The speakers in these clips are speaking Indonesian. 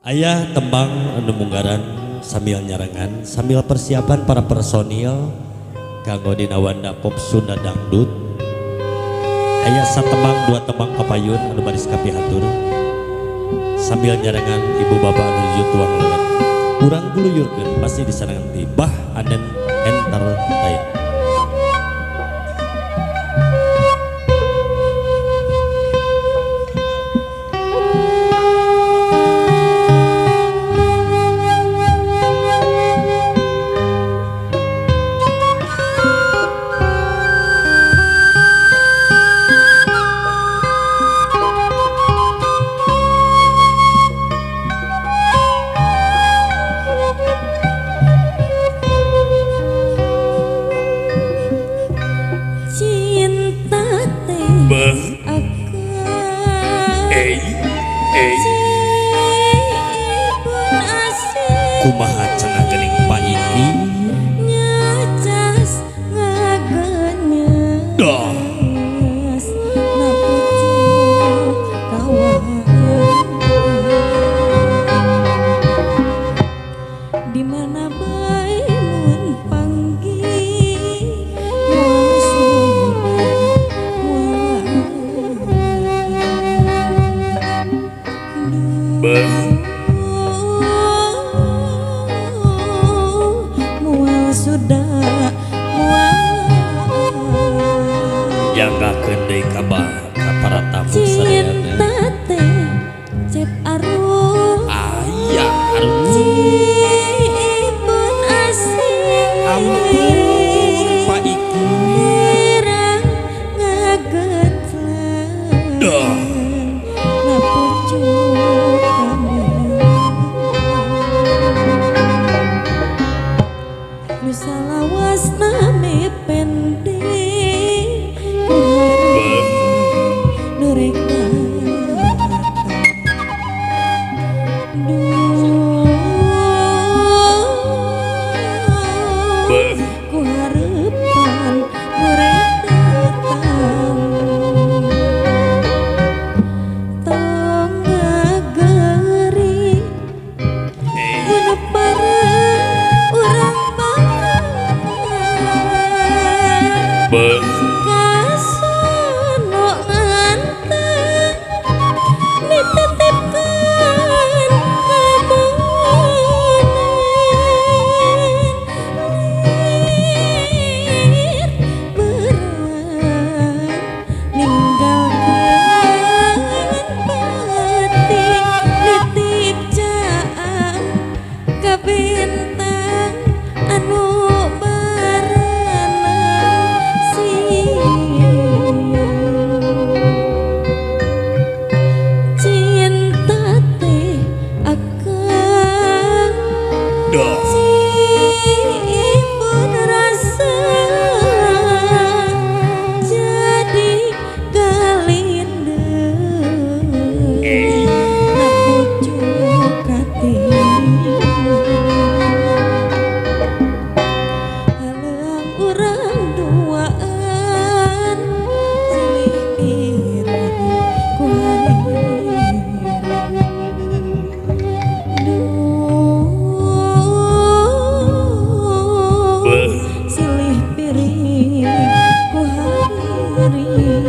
Ayah tembang anu munggaran sambil nyarengan sambil persiapan para personil kanggo dina wanda pop Sunda dangdut. Ayah satembang dua tembang papayun anu baris kapihatur sambil nyarengan ibu bapak anu nuju tuang leungeun. Urang guluyurkeun pasti disarangan ti Bah Anen Entertainment. Kumaha cenah geuning paiki ngacas ngagenyes dah na pucuk kawan di mana bae mun panggih sudah jagakeun deui ka para tamu sareana. cinta teh cep arum Aya arum cipun asih ampun paiki irang ngagetlan dah na pucuk kamu nu salawasna mepende ku harapan murek datang tong ngageri mun bareng urang banget kasono nganteng dititipkeun kabonan berat ninggalkeun peti nitip caang ka bintang anu barenang siang cinta teh akan dah cipun rasa jadi galindeng na pucuk hati haleang urang duaan silih pirang ku silih piring ku hadirin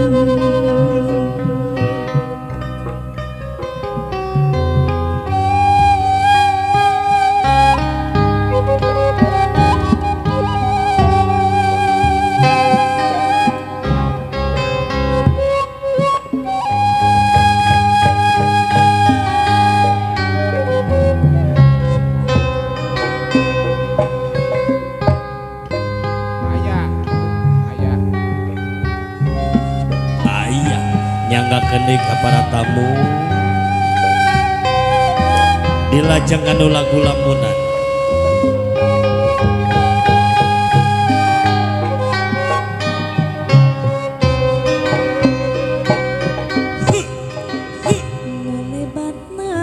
aya nyanggakeun deui ka para tamu di lajeng anu lagu lamunan. ngalebatna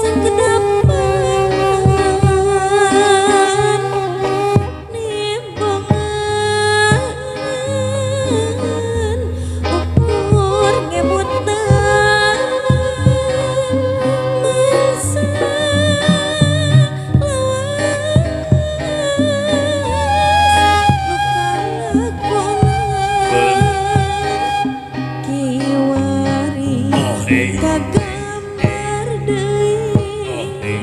sakedapan nimbongan ukur ngemut kagambar deui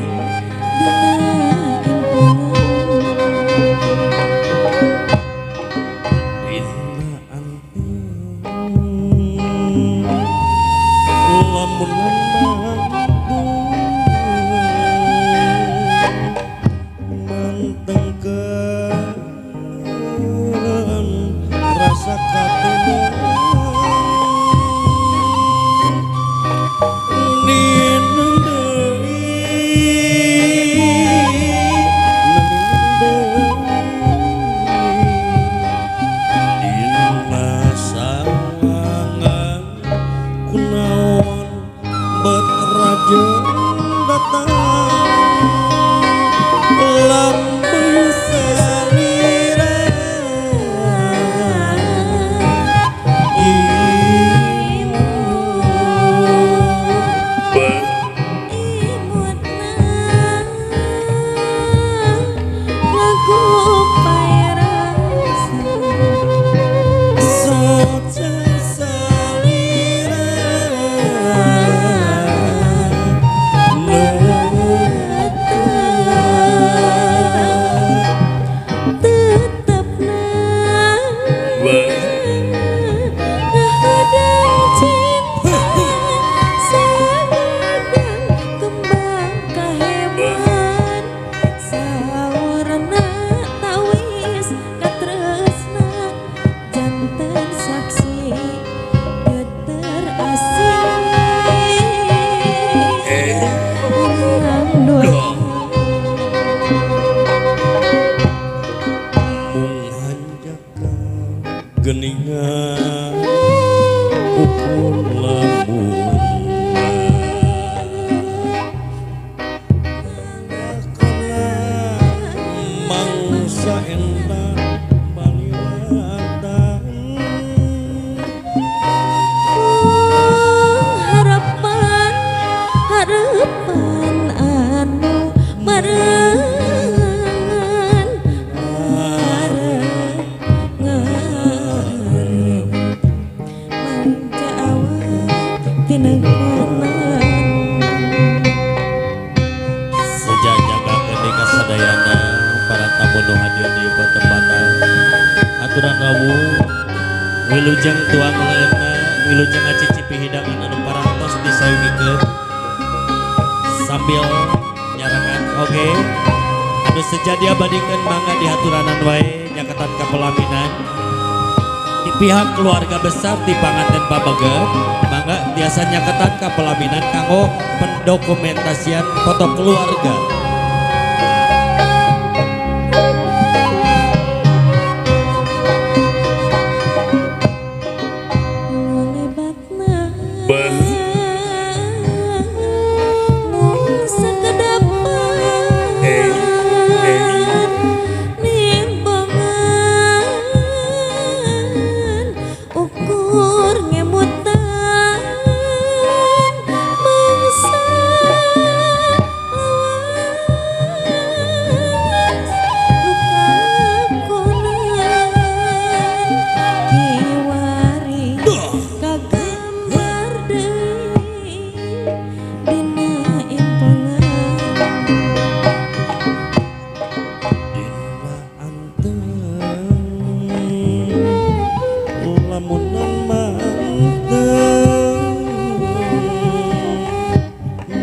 Inna antum lamunan mantengkeun rasa katingan geningan ukur lamun mangsa endah baliwatan harapan harapan anu barengan sejak jagakeun di kasadayana para tamu nu hadir di pertempatan aturan rawuh wilujeng tuang leuna wilujeng ngacicipi hidangan anu parantos disayungikeun sambil nyarangan oge anu sejadi abadikeun mangga dihaturanan wae nyakatan kapelaminan di pihak keluarga besar di panganten babageut mangga biasanya ketat kapelaminan kanggo pendokumentasian foto keluarga.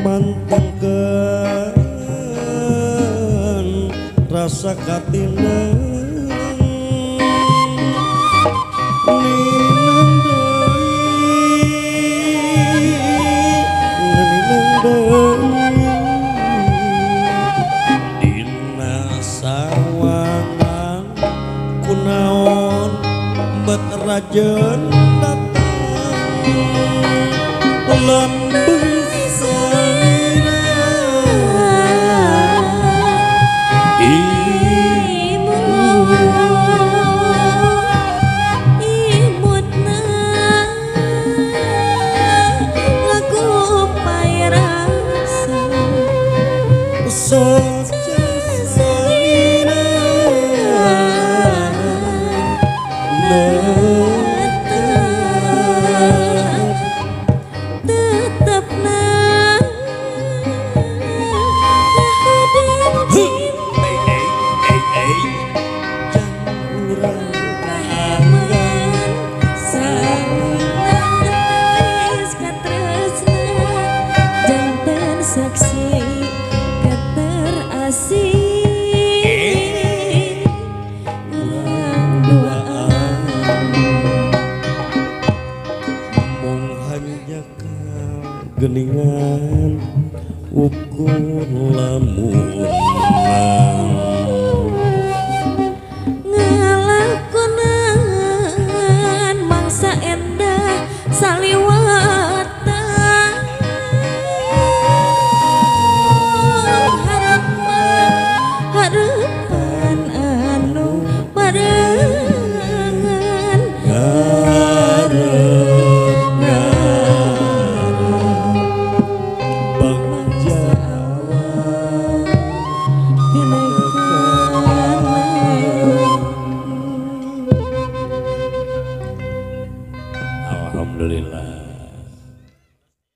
Mantengkeun rasa katinang dina sawangan kunaon bet rajeun datang lembur tetap geningan ukur lamun